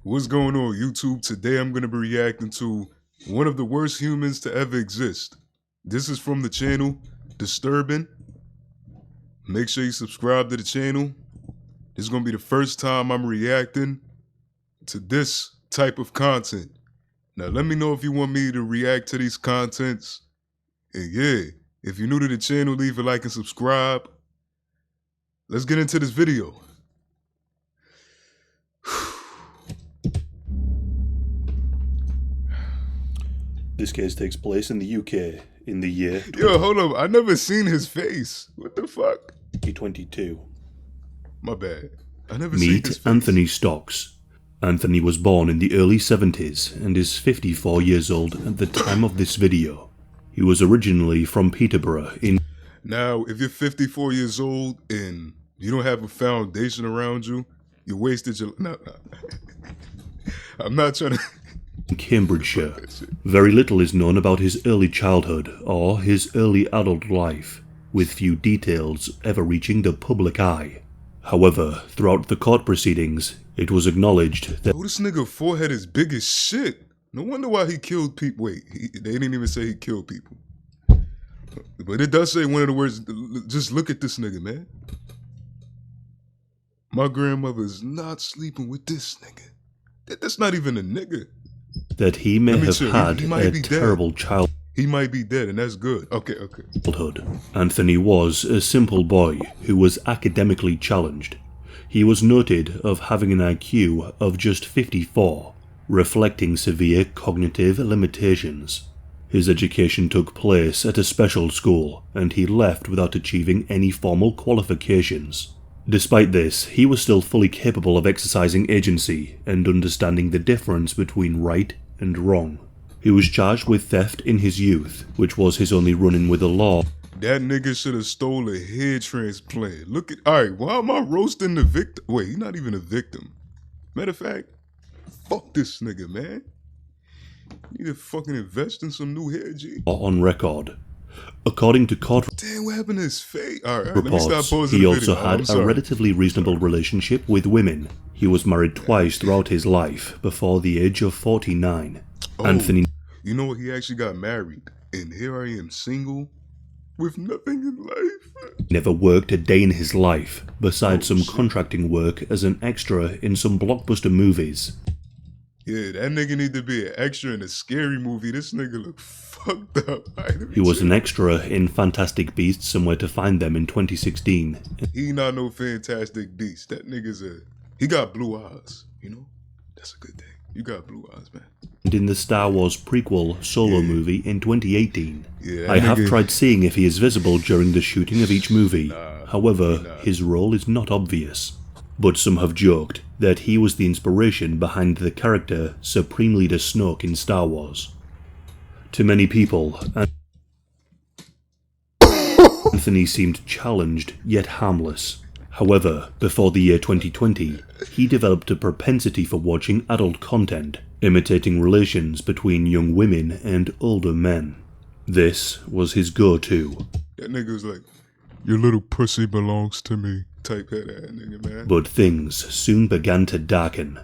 What's going on, YouTube? Today I'm going to be reacting to one of the worst humans to ever exist. This is from the channel Disturbing. Make sure you subscribe to the channel. This is going to be the first time I'm reacting to this type of content. Now let me know if you want me to react to these contents. And yeah, if you're new to the channel, leave a like and subscribe. Let's get into this video. This case takes place in the UK in the year Yo, hold up. I never seen his face. What the fuck? 2022. My bad. I never seen his Meet face. Anthony Stocks. Anthony was born in the early 70s and is 54 years old at the time of this video. He was originally from Peterborough in Now, if you're 54 years old and you don't have a foundation around you, you wasted your... No. I'm not trying to... Cambridgeshire. Very little is known about his early childhood or his early adult life, with few details ever reaching the public eye. However, throughout the court proceedings, it was acknowledged that Oh, this nigga forehead is big as shit. No wonder why he killed people. Wait, they didn't even say he killed people. But it does say one of the words. Just look at this nigga, man. My grandmother's not sleeping with this nigga. That's not even a nigga. he may Let me have chill. had He might a be dead. terrible childhood. He might be dead, and that's good. Okay. Anthony was a simple boy who was academically challenged. He was noted of having an IQ of just 54, reflecting severe cognitive limitations. His education took place at a special school, and he left without achieving any formal qualifications. Despite this, he was still fully capable of exercising agency and understanding the difference between right and wrong. He was charged with theft in his youth, which was his only run-in with the law. That nigga should have stole a head transplant. Look at... Alright, why am I roasting the victim? Wait, he's not even a victim. Matter of fact, fuck this nigga, man. Need to fucking invest in some new hair, G. On record. According to court Damn, what happened to his face? Alright, let me stop reports, pausing he the also video. I'm had a sorry. relatively reasonable relationship with women. He was married twice throughout his life, before the age of 49. Oh, Anthony you know what? He actually got married. And here I am, single, with nothing in life. never worked a day in his life, besides Oh, some shit. contracting work as an extra in some blockbuster movies. Yeah, that nigga need to be an extra in a scary movie. This nigga look fucked up. Alright, let me He was chill. an extra in Fantastic Beasts Somewhere to Find Them in 2016. He not no Fantastic Beast. That nigga's he got blue eyes, you know? That's a good thing. You got blue eyes, man. And in the Star Wars prequel Solo movie in 2018. Yeah, that I have nigga- tried seeing if he is visible during the shooting of each movie. However, his role is not obvious. But some have joked that he was the inspiration behind the character Supreme Leader Snoke in Star Wars. To many people, Anthony seemed challenged yet harmless. However, before the year 2020, he developed a propensity for watching adult content, imitating relations between young women and older men. This was his go-to. That nigga was like, your little pussy belongs to me. Type head ass nigga, man. But things soon began to darken.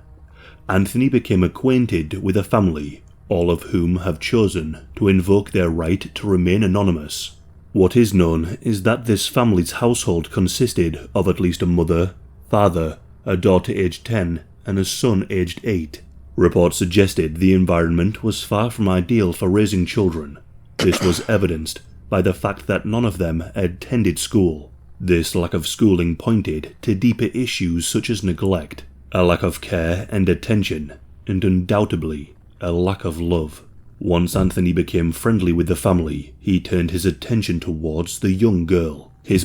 Anthony became acquainted with a family, all of whom have chosen to invoke their right to remain anonymous. What is known is that this family's household consisted of at least a mother, father, a daughter aged 10, and a son aged 8. Reports suggested the environment was far from ideal for raising children. This was evidenced by the fact that none of them attended school. This lack of schooling pointed to deeper issues such as neglect, a lack of care and attention, and undoubtedly a lack of love. Once Anthony became friendly with the family, he turned his attention towards the young girl. His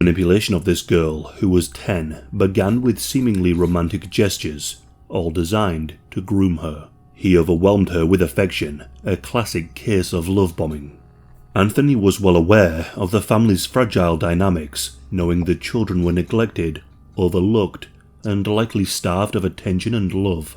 manipulation of this girl, who was 10, began with seemingly romantic gestures, all designed to groom her. He overwhelmed her with affection, a classic case of love bombing. Anthony was well aware of the family's fragile dynamics, knowing the children were neglected, overlooked, and likely starved of attention and love.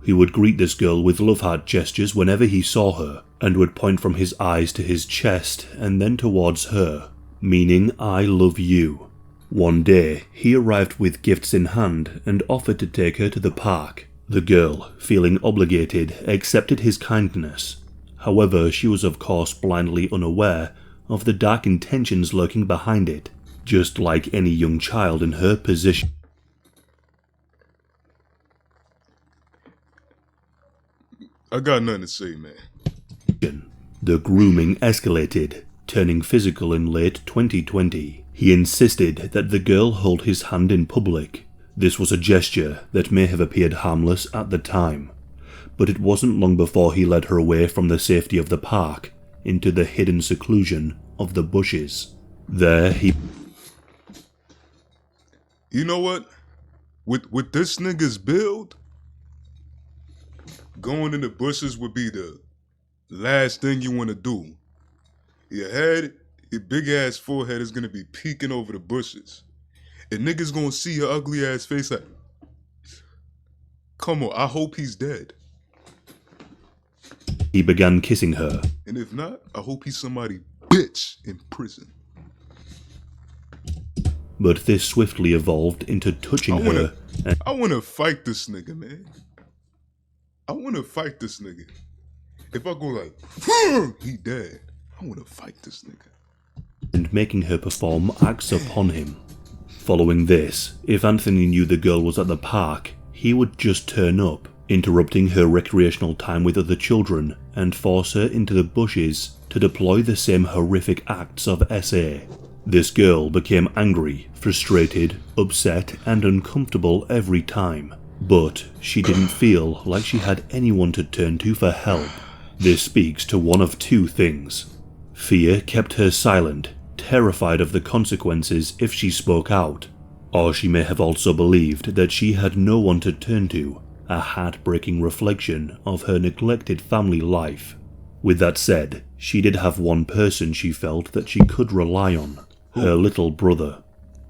He would greet this girl with love heart gestures whenever he saw her, and would point from his eyes to his chest and then towards her, meaning I love you. One day, he arrived with gifts in hand and offered to take her to the park. The girl, feeling obligated, accepted his kindness. However, she was of course blindly unaware of the dark intentions lurking behind it, just like any young child in her position. I got nothing to say, man. The grooming escalated, turning physical in late 2020. He insisted that the girl hold his hand in public. This was a gesture that may have appeared harmless at the time, but it wasn't long before he led her away from the safety of the park into the hidden seclusion of the bushes. There he... You know what? With this nigga's build, going in the bushes would be the last thing you want to do. Your head, your big ass forehead is gonna be peeking over the bushes. And niggas gonna see your ugly ass face like, come on, I hope he's dead. He began kissing her. And if not, I hope he's somebody bitch in prison. But this swiftly evolved into touching her. I wanna fight this nigga, man. I wanna fight this nigga. If I go like, he dead, I wanna fight this nigga. And making her perform acts upon him. Following this, if Anthony knew the girl was at the park, he would just turn up, interrupting her recreational time with other children, and force her into the bushes to deploy the same horrific acts of SA. This girl became angry, frustrated, upset, and uncomfortable every time, but she didn't feel like she had anyone to turn to for help. This speaks to one of two things. Fear kept her silent, terrified of the consequences if she spoke out, or she may have also believed that she had no one to turn to, a heartbreaking reflection of her neglected family life. With that said, she did have one person she felt that she could rely on, her little brother.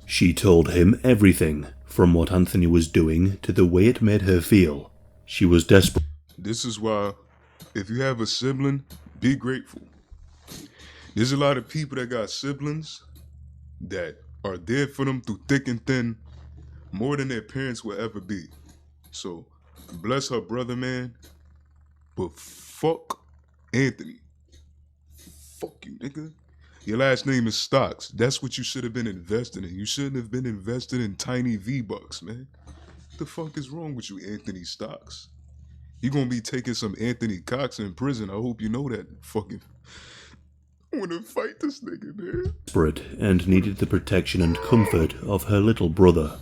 She told him everything, from what Anthony was doing to the way it made her feel. She was desperate. This is why, if you have a sibling, be grateful. There's a lot of people that got siblings that are there for them through thick and thin, more than their parents will ever be. So, bless her brother, man. But fuck Anthony. Fuck you, nigga. Your last name is Stocks. That's what you should have been investing in. You shouldn't have been invested in tiny V-Bucks, man. What the fuck is wrong with you, Anthony Stocks? You gonna be taking some Anthony Cox in prison. I hope you know that. Fucking... I wanna fight this nigga, man. Desperate and needed the protection and comfort of her little brother.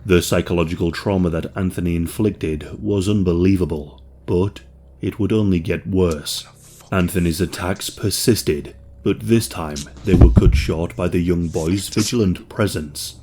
The psychological trauma that Anthony inflicted was unbelievable, but it would only get worse. Anthony's attacks persisted, but this time they were cut short by the young boy's vigilant presence.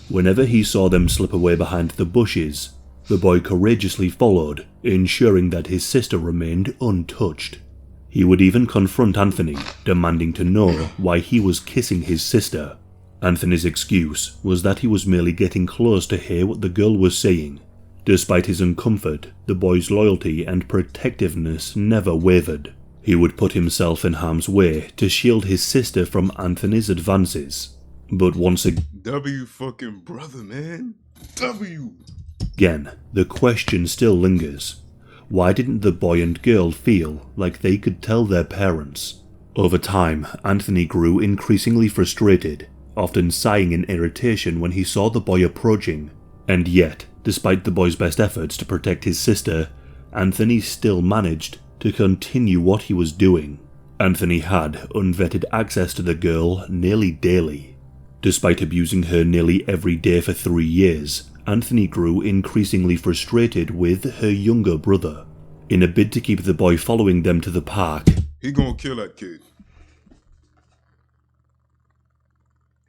Whenever he saw them slip away behind the bushes, the boy courageously followed, ensuring that his sister remained untouched. He would even confront Anthony, demanding to know why he was kissing his sister. Anthony's excuse was that he was merely getting close to hear what the girl was saying. Despite his uncomfort, the boy's loyalty and protectiveness never wavered. He would put himself in harm's way to shield his sister from Anthony's advances. But once again... W fucking brother, man. W. Again, the question still lingers. Why didn't the boy and girl feel like they could tell their parents? Over time, Anthony grew increasingly frustrated, often sighing in irritation when he saw the boy approaching. And yet, despite the boy's best efforts to protect his sister, Anthony still managed to continue what he was doing. Anthony had unvetted access to the girl nearly daily. Despite abusing her nearly every day for 3 years, Anthony grew increasingly frustrated with her younger brother. In a bid to keep the boy following them to the park, He gonna kill that kid.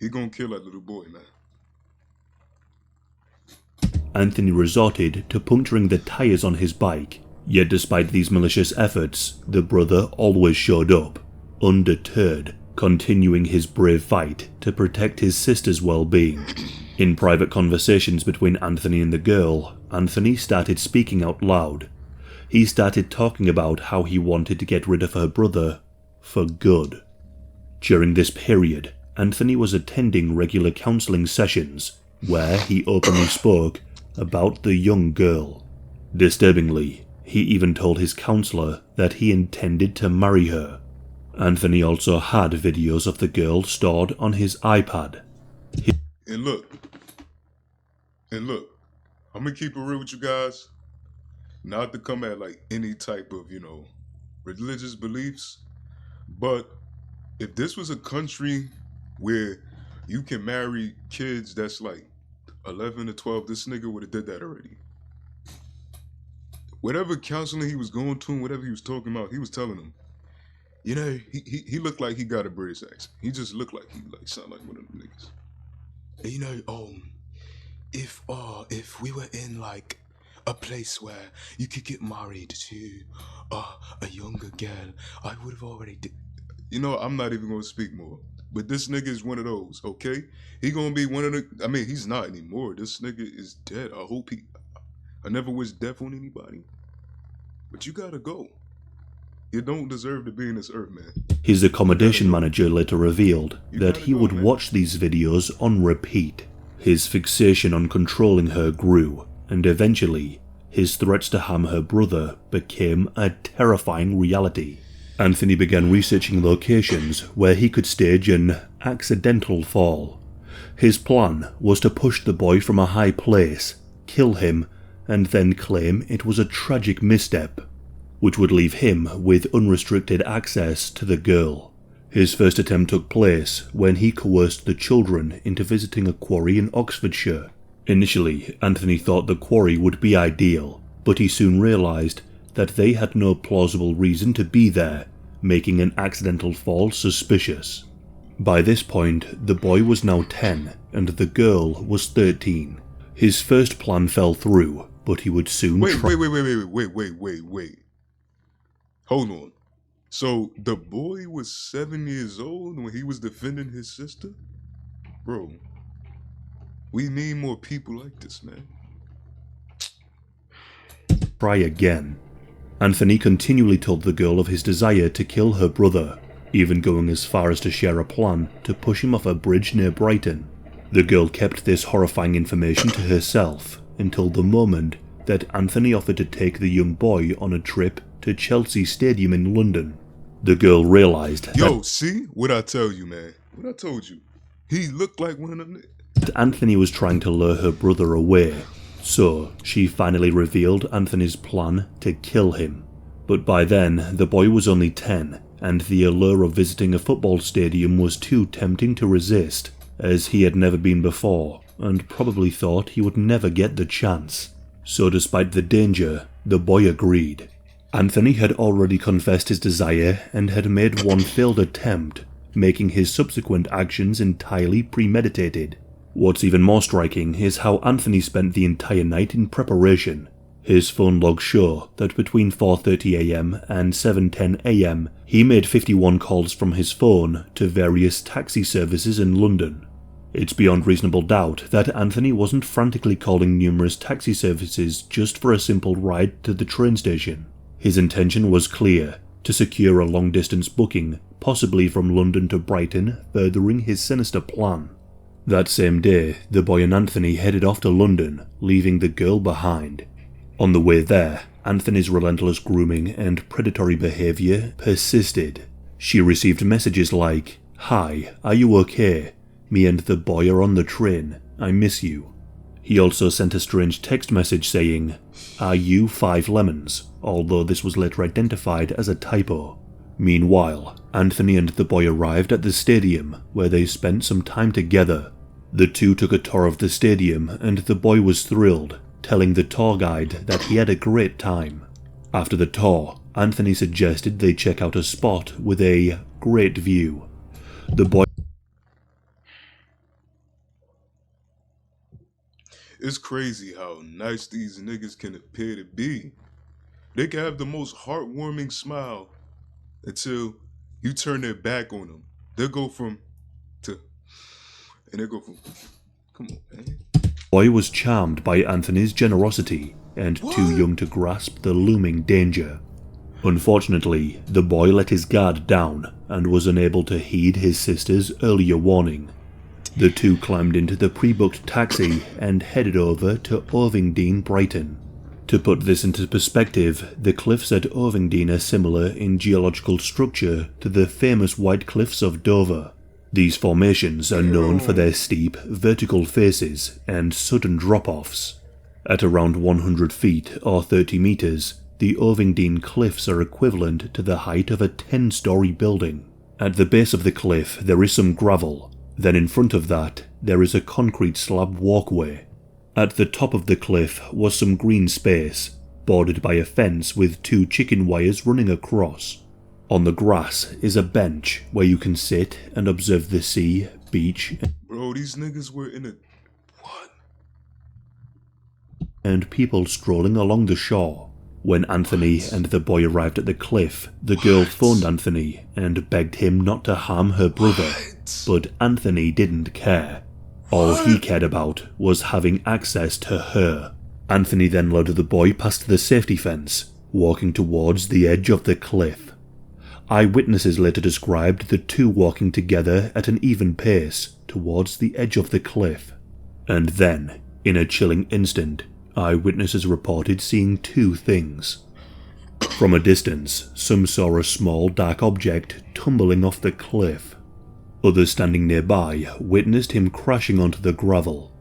He gonna kill that little boy, man. Anthony resorted to puncturing the tires on his bike. Yet despite these malicious efforts, the brother always showed up, undeterred, continuing his brave fight to protect his sister's well-being. In private conversations between Anthony and the girl, Anthony started speaking out loud. He started talking about how he wanted to get rid of her brother for good. During this period, Anthony was attending regular counseling sessions where he openly spoke about the young girl. Disturbingly, he even told his counselor that he intended to marry her. Anthony also had videos of the girl stored on his iPad. And look, I'm gonna keep it real with you guys. Not to come at like any type of, religious beliefs, but if this was a country where you can marry kids that's like 11 to 12, this nigga would have did that already. Whatever counseling he was going to and whatever he was talking about, he was telling them, he looked like he got a British accent. He just looked like he sound like one of them niggas. And if we were in like a place where you could get married to a younger girl, I would have already did. I'm not even gonna speak more. But this nigga is one of those, okay? He gonna be one of the, he's not anymore. This nigga is dead. I never wish death on anybody. But you gotta go. You don't deserve to be in this earth, man. His accommodation manager later revealed that he would man. watch these videos on repeat. His fixation on controlling her grew, and eventually, his threats to harm her brother became a terrifying reality. Anthony began researching locations where he could stage an accidental fall. His plan was to push the boy from a high place, kill him, and then claim it was a tragic misstep, which would leave him with unrestricted access to the girl. His first attempt took place when he coerced the children into visiting a quarry in Oxfordshire. Initially, Anthony thought the quarry would be ideal, but he soon realised that they had no plausible reason to be there, making an accidental fall suspicious. By this point, the boy was now 10 and the girl was 13. His first plan fell through, but he would soon Wait. Hold on. So the boy was 7 years old when he was defending his sister? Bro, we need more people like this, man. Try again. Anthony continually told the girl of his desire to kill her brother, even going as far as to share a plan to push him off a bridge near Brighton. The girl kept this horrifying information to herself until the moment that Anthony offered to take the young boy on a trip to Chelsea Stadium in London. The girl realised see? What I tell you, man. What I told you. He looked like one of them. that Anthony was trying to lure her brother away, so she finally revealed Anthony's plan to kill him. But by then, the boy was only 10, and the allure of visiting a football stadium was too tempting to resist, as he had never been before, and probably thought he would never get the chance. So despite the danger, the boy agreed. Anthony had already confessed his desire and had made one failed attempt, making his subsequent actions entirely premeditated. What's even more striking is how Anthony spent the entire night in preparation. His phone logs show that between 4:30 AM and 7:10 AM, he made 51 calls from his phone to various taxi services in London. It's beyond reasonable doubt that Anthony wasn't frantically calling numerous taxi services just for a simple ride to the train station. His intention was clear, to secure a long-distance booking, possibly from London to Brighton, furthering his sinister plan. That same day, the boy and Anthony headed off to London, leaving the girl behind. On the way there, Anthony's relentless grooming and predatory behaviour persisted. She received messages like, "Hi, are you okay? Me and the boy are on the train. I miss you." He also sent a strange text message saying, "Are you 5 lemons?" although this was later identified as a typo. Meanwhile, Anthony and the boy arrived at the stadium, where they spent some time together. The two took a tour of the stadium, and the boy was thrilled, telling the tour guide that he had a great time. After the tour, Anthony suggested they check out a spot with a great view. The boy It's crazy how nice these niggas can appear to be. They can have the most heartwarming smile until you turn their back on them. They'll go from to, and they'll go from, come on, man. boy was charmed by Anthony's generosity and too young to grasp the looming danger. Unfortunately, the boy let his guard down and was unable to heed his sister's earlier warning. The two climbed into the pre-booked taxi and headed over to Ovingdean, Brighton. To put this into perspective, the cliffs at Ovingdean are similar in geological structure to the famous White Cliffs of Dover. These formations are known for their steep, vertical faces and sudden drop-offs. At around 100 feet or 30 meters, the Ovingdean cliffs are equivalent to the height of a 10-story building. At the base of the cliff there is some gravel, then in front of that there is a concrete slab walkway. At the top of the cliff was some green space, bordered by a fence with 2 chicken wires running across. On the grass is a bench where you can sit and observe the sea, beach, Bro, these niggas were in a... What? and people strolling along the shore. When Anthony and the boy arrived at the cliff, the girl phoned Anthony and begged him not to harm her brother, but Anthony didn't care. All he cared about was having access to her. Anthony then led the boy past the safety fence, walking towards the edge of the cliff. Eyewitnesses later described the two walking together at an even pace towards the edge of the cliff. And then, in a chilling instant, eyewitnesses reported seeing 2 things. From a distance, some saw a small dark object tumbling off the cliff. Others standing nearby witnessed him crashing onto the gravel.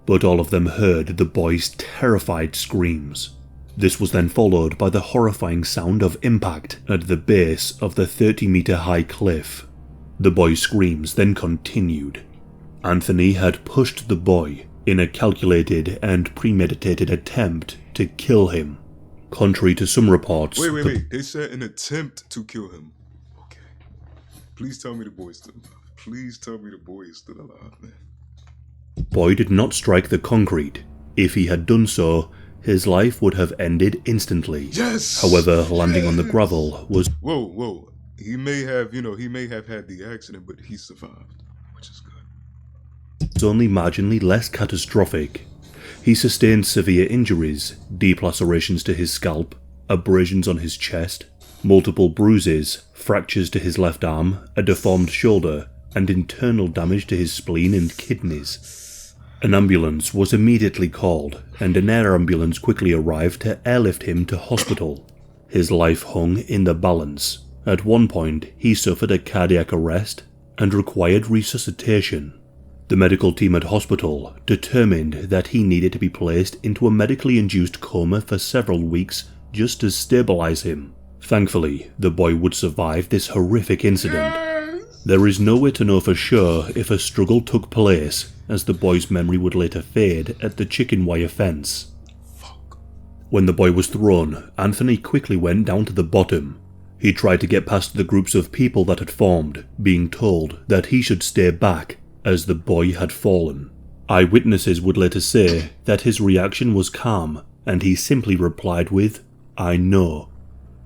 But all of them heard the boy's terrified screams. This was then followed by the horrifying sound of impact at the base of the 30-meter high cliff. The boy's screams then continued. Anthony had pushed the boy in a calculated and premeditated attempt to kill him. Contrary to some reports... Wait. They said an attempt to kill him. Okay. Please tell me the boy is still alive. Please tell me the boy is still alive, man. The boy did not strike the concrete. If he had done so, his life would have ended instantly. Yes! However, landing on the gravel was... Whoa. He may have had the accident, but he survived, which is good. only marginally less catastrophic. He sustained severe injuries, deep lacerations to his scalp, abrasions on his chest, multiple bruises, fractures to his left arm, a deformed shoulder, and internal damage to his spleen and kidneys. An ambulance was immediately called, and an air ambulance quickly arrived to airlift him to hospital. His life hung in the balance. At one point, he suffered a cardiac arrest and required resuscitation. The medical team at hospital determined that he needed to be placed into a medically induced coma for several weeks just to stabilize him. Thankfully, the boy would survive this horrific incident. There is no way to know for sure if a struggle took place, as the boy's memory would later fade at the chicken wire fence. When the boy was thrown, Anthony quickly went down to the bottom. He tried to get past the groups of people that had formed, being told that he should stay back, as the boy had fallen. Eyewitnesses would later say that his reaction was calm, and he simply replied with, "I know."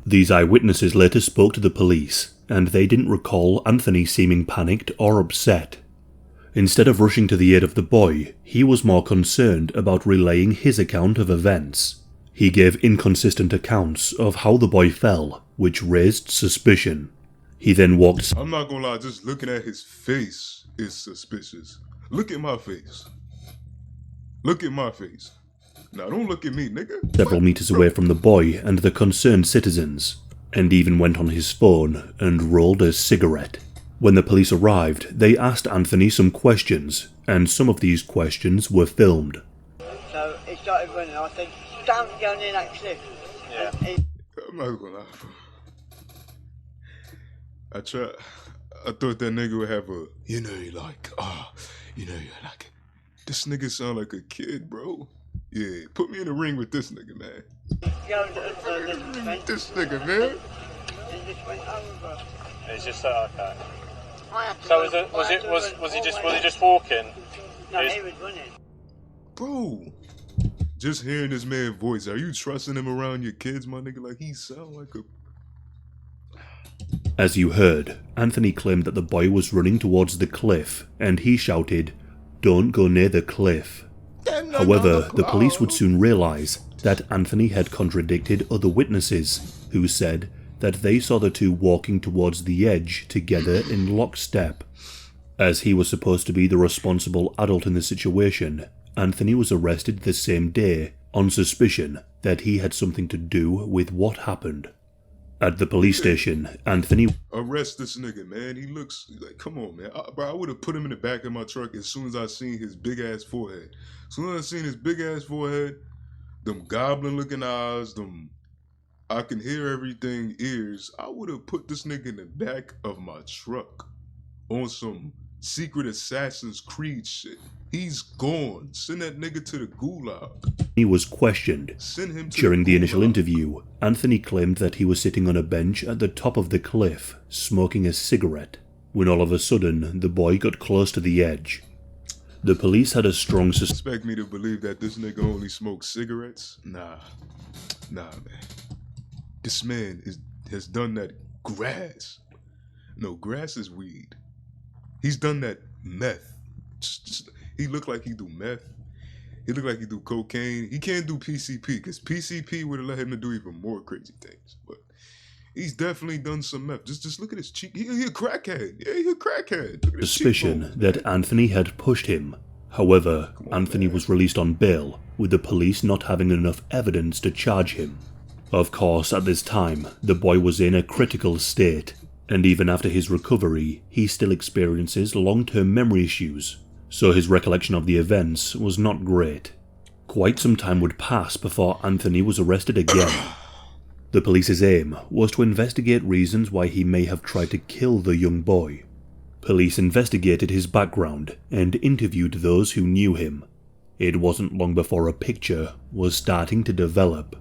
These eyewitnesses later spoke to the police, and they didn't recall Anthony seeming panicked or upset. Instead of rushing to the aid of the boy, he was more concerned about relaying his account of events. He gave inconsistent accounts of how the boy fell, which raised suspicion. He then walked... I'm not gonna lie, just looking at his face is suspicious. Look at my face. Look at my face. Now don't look at me, nigga. Several meters away from the boy and the concerned citizens, and even went on his phone and rolled a cigarette. When the police arrived, they asked Anthony some questions, and some of these questions were filmed. So he started running, I said, don't go near that cliff. Yeah. I'm not gonna lie, bro. I thought that nigga would have a, this nigga sound like a kid, bro. Yeah, put me in the ring with this nigga, man. This nigga, man. He just went over. It's just okay. I had to So run- I had to run was he all just the way was he walking? No, He was- he was running. Bro, just hearing this man's voice, are you trusting him around your kids, my nigga? Like, he sound like a... As you heard, Anthony claimed that the boy was running towards the cliff, and he shouted, "Don't go near the cliff." That However, the police would soon realize that Anthony had contradicted other witnesses who said that they saw the two walking towards the edge together in lockstep. As he was supposed to be the responsible adult in the situation, Anthony was arrested the same day on suspicion that he had something to do with what happened. At the police station, Anthony Arrest this nigga, man. He looks like, come on, man. Bro, I would have put him in the back of my truck as soon as I seen his big ass forehead. As soon as I seen his big ass forehead, them goblin looking eyes, them I can hear everything ears, I would have put this nigga in the back of my truck on some secret Assassin's Creed shit. He's gone. Send that nigga to the gulag. He was questioned. Send him to During the initial gulag. interview, Anthony claimed that he was sitting on a bench at the top of the cliff, smoking a cigarette, when all of a sudden the boy got close to the edge. The police had a strong suspicion. Expect me to believe that this nigga only smokes cigarettes? Nah, man. This man has done that grass. No, grass is weed. He's done that meth. He look like he do meth. He look like he do cocaine. He can't do PCP because PCP would have let him to do even more crazy things. But he's definitely done some meth. Just look at his cheek. He a crackhead. Yeah, he a crackhead. Look at his Suspicion cheekbones, that man. Anthony had pushed him. However, Anthony was released on bail, with the police not having enough evidence to charge him. Of course, at this time, the boy was in a critical state, and even after his recovery, he still experiences long-term memory issues, so his recollection of the events was not great. Quite some time would pass before Anthony was arrested again. The police's aim was to investigate reasons why he may have tried to kill the young boy. Police investigated his background and interviewed those who knew him. It wasn't long before a picture was starting to develop.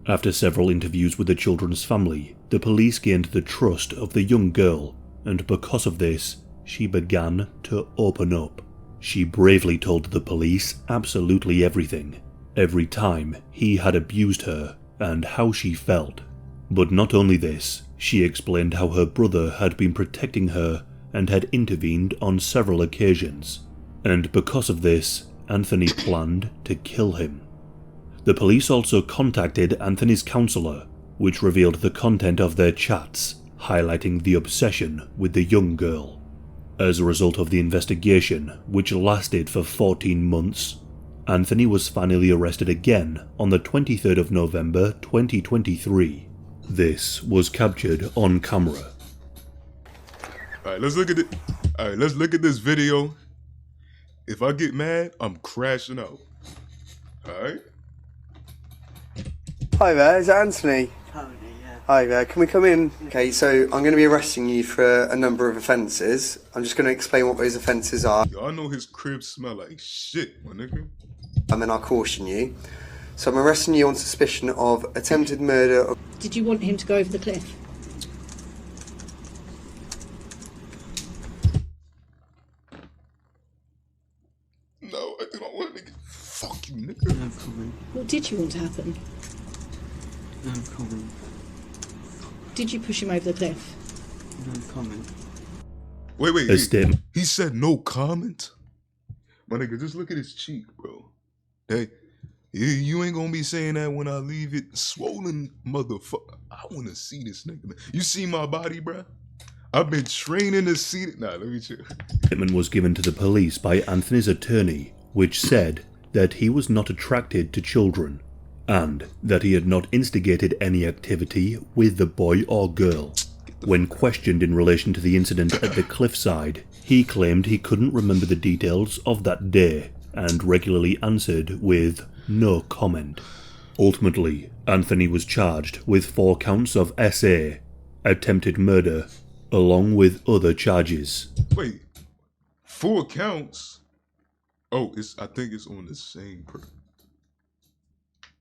After several interviews with the children's family, the police gained the trust of the young girl, and because of this, she began to open up. She bravely told the police absolutely everything, every time he had abused her and how she felt. But not only this, she explained how her brother had been protecting her and had intervened on several occasions, and because of this, Anthony planned to kill him. The police also contacted Anthony's counselor, which revealed the content of their chats, highlighting the obsession with the young girl. As a result of the investigation, which lasted for 14 months, Anthony was finally arrested again on the 23rd of November 2023. This was captured on camera. Alright, let's look at it. Alright, let's look at this video. If I get mad, I'm crashing out. Alright? Hi there, is that Anthony? Tony, yeah. Hi there, can we come in? Okay, so I'm going to be arresting you for a number of offences. I'm just going to explain what those offences are, Yo, I know his crib smell like shit, my nigga. and then I'll caution you. So I'm arresting you on suspicion of attempted murder of... Did you want him to go over the cliff? No, I don't want to get. Fuck you, nigga. No comment. What did you want to happen? No comment. Did you push him over the cliff? No comment. Wait. A statement. He said no comment? My nigga, just look at his cheek, bro. Hey, you ain't gonna be saying that when I leave it. Swollen motherfucker. I wanna see this nigga, man. You see my body, bro? I've been training to see it. Nah, let me chill. Statement was given to the police by Anthony's attorney, which said that he was not attracted to children, and that he had not instigated any activity with the boy or girl. When questioned in relation to the incident at the cliffside, he claimed he couldn't remember the details of that day, and regularly answered with no comment. Ultimately, Anthony was charged with 4 counts of SA, attempted murder, along with other charges. Wait, 4 counts? Oh, I think it's on the same person.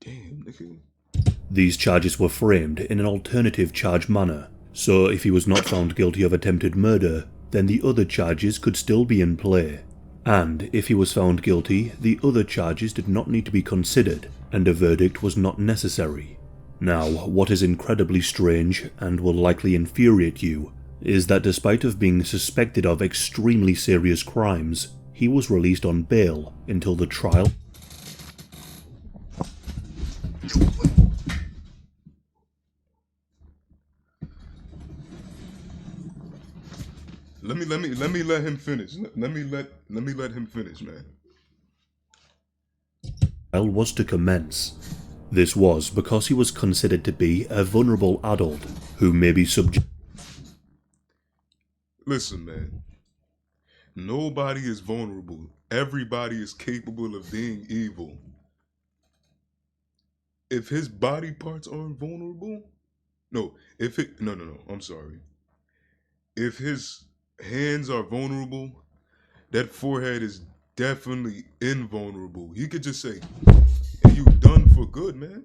Damn, nigga. These charges were framed in an alternative charge manner, so if he was not found guilty of attempted murder, then the other charges could still be in play. And if he was found guilty, the other charges did not need to be considered, and a verdict was not necessary. Now, what is incredibly strange, and will likely infuriate you, is that despite of being suspected of extremely serious crimes, he was released on bail until the trial. Let me let him finish. Let me let him finish, man. Trial was to commence. This was because he was considered to be a vulnerable adult who may be subject. Listen, man. Nobody is vulnerable. Everybody is capable of being evil. If his body parts aren't vulnerable, no. I'm sorry. If his hands are vulnerable, that forehead is definitely invulnerable. He could just say, "And you done for good, man.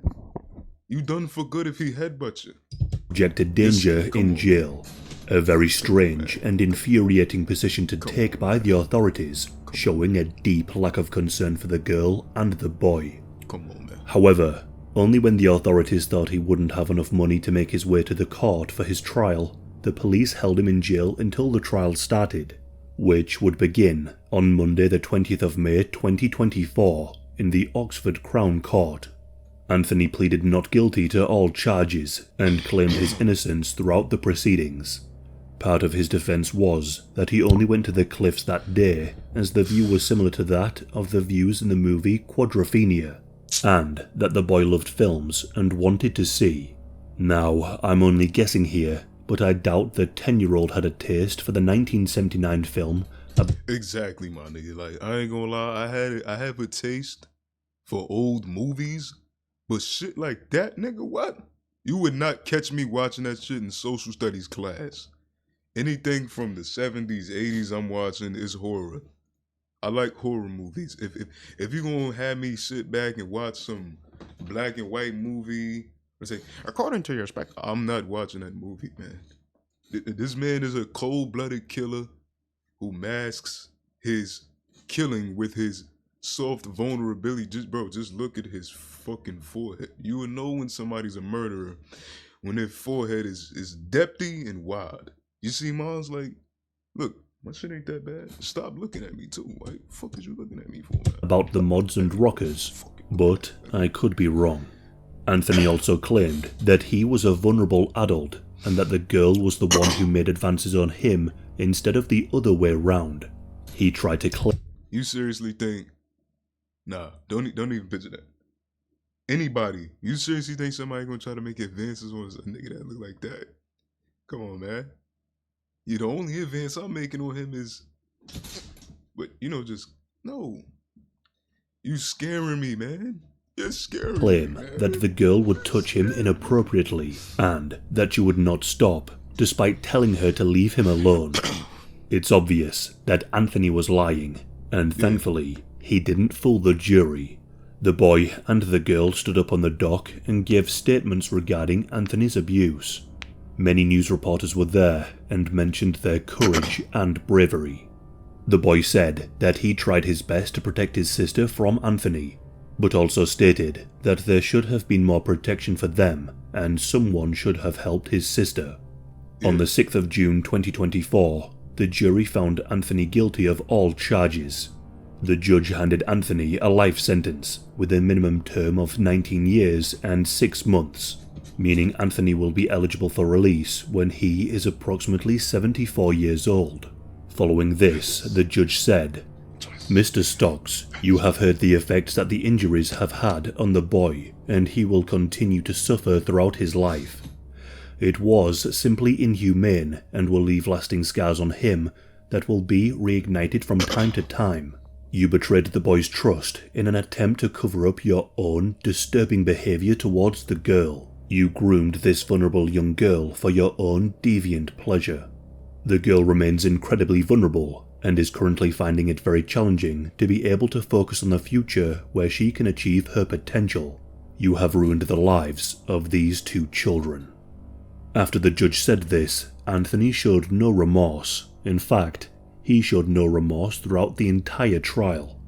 You done for good if he headbutts you." To danger in jail. A very strange and infuriating position to take by the authorities, showing a deep lack of concern for the girl and the boy. Come on, man. However, only when the authorities thought he wouldn't have enough money to make his way to the court for his trial, the police held him in jail until the trial started, which would begin on Monday the 20th of May 2024 in the Oxford Crown Court. Anthony pleaded not guilty to all charges and claimed his innocence throughout the proceedings. Part of his defense was that he only went to the cliffs that day as the view was similar to that of the views in the movie Quadrophenia, and that the boy loved films and wanted to see. Now, I'm only guessing here, but I doubt the 10-year-old had a taste for the 1979 film. Exactly, my nigga. Like, I ain't gonna lie, I have a taste for old movies, but shit like that, nigga, what? You would not catch me watching that shit in social studies class. Anything from the 70s, 80s I'm watching is horror. I like horror movies. If you're gonna have me sit back and watch some black and white movie, or say, according to your spec, I'm not watching that movie, man. This man is a cold-blooded killer who masks his killing with his soft vulnerability. Just look at his fucking forehead. You will know when somebody's a murderer when their forehead is depthy and wide. You see, Mars, like, look, my shit ain't that bad. Stop looking at me, too. Like, the fuck is you looking at me for, man? About the mods and rockers, but I could be wrong. Anthony also claimed that he was a vulnerable adult and that the girl was the one who made advances on him instead of the other way round. He tried to claim. You seriously think? Nah, don't even picture that. Anybody, you seriously think somebody gonna try to make advances on a nigga that look like that? Come on, man. The only advance I'm making on him is, but just no. You scaring me, man. You're scaring Claim me, man. that the girl would touch him inappropriately and that she would not stop, despite telling her to leave him alone. It's obvious that Anthony was lying, and thankfully, he didn't fool the jury. The boy and the girl stood up on the dock and gave statements regarding Anthony's abuse. Many news reporters were there and mentioned their courage and bravery. The boy said that he tried his best to protect his sister from Anthony, but also stated that there should have been more protection for them and someone should have helped his sister. On the 6th of June 2024, the jury found Anthony guilty of all charges. The judge handed Anthony a life sentence with a minimum term of 19 years and 6 months. Meaning Anthony will be eligible for release when he is approximately 74 years old. Following this, the judge said, "Mr. Stocks, you have heard the effects that the injuries have had on the boy, and he will continue to suffer throughout his life. It was simply inhumane and will leave lasting scars on him that will be reignited from time to time. You betrayed the boy's trust in an attempt to cover up your own disturbing behavior towards the girl. You groomed this vulnerable young girl for your own deviant pleasure. The girl remains incredibly vulnerable and is currently finding it very challenging to be able to focus on the future where she can achieve her potential. You have ruined the lives of these 2 children." After the judge said this, Anthony showed no remorse. In fact, he showed no remorse throughout the entire trial.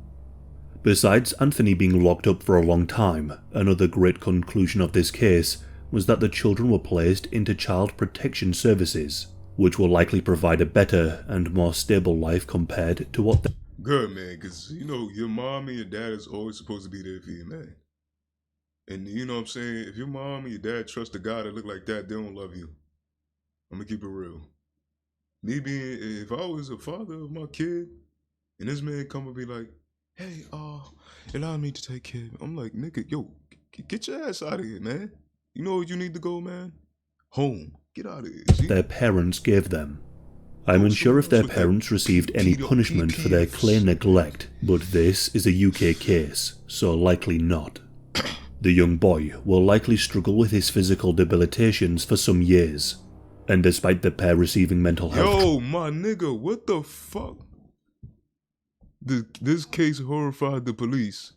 Besides Anthony being locked up for a long time, another great conclusion of this case was that the children were placed into child protection services, which will likely provide a better and more stable life compared to what Good, man, because, your mom and your dad is always supposed to be there for you, man. And you know what I'm saying? If your mom and your dad trust a guy that look like that, they don't love you. I'm gonna keep it real. Me being, if I was a father of my kid, and this man come and be like, hey, allow me to take care of him. I'm like, nigga, yo, get your ass out of here, man. You know where you need to go, man? Home. Get out of here. See? Their parents gave them. I'm unsure if their parents received any punishment for their clear neglect, but this is a UK case, so likely not. The young boy will likely struggle with his physical debilitations for some years, and despite the pair receiving mental health... Yo, my nigga, what the fuck? This case horrified the police.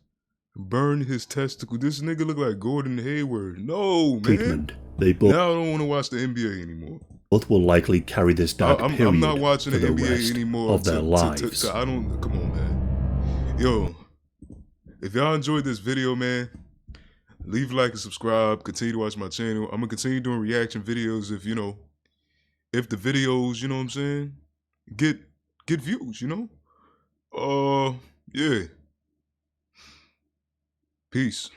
Burned his testicle. This nigga look like Gordon Hayward. No, man. treatment. They both Now I don't want to watch the NBA anymore. will likely carry this dark period I'm not watching for the the NBA rest anymore of their lives. I don't. Come on, man. Yo, if y'all enjoyed this video, man, leave a like and subscribe. Continue to watch my channel. I'm gonna continue doing reaction videos if the videos, you know what I'm saying, get views, you know. Yeah. Peace.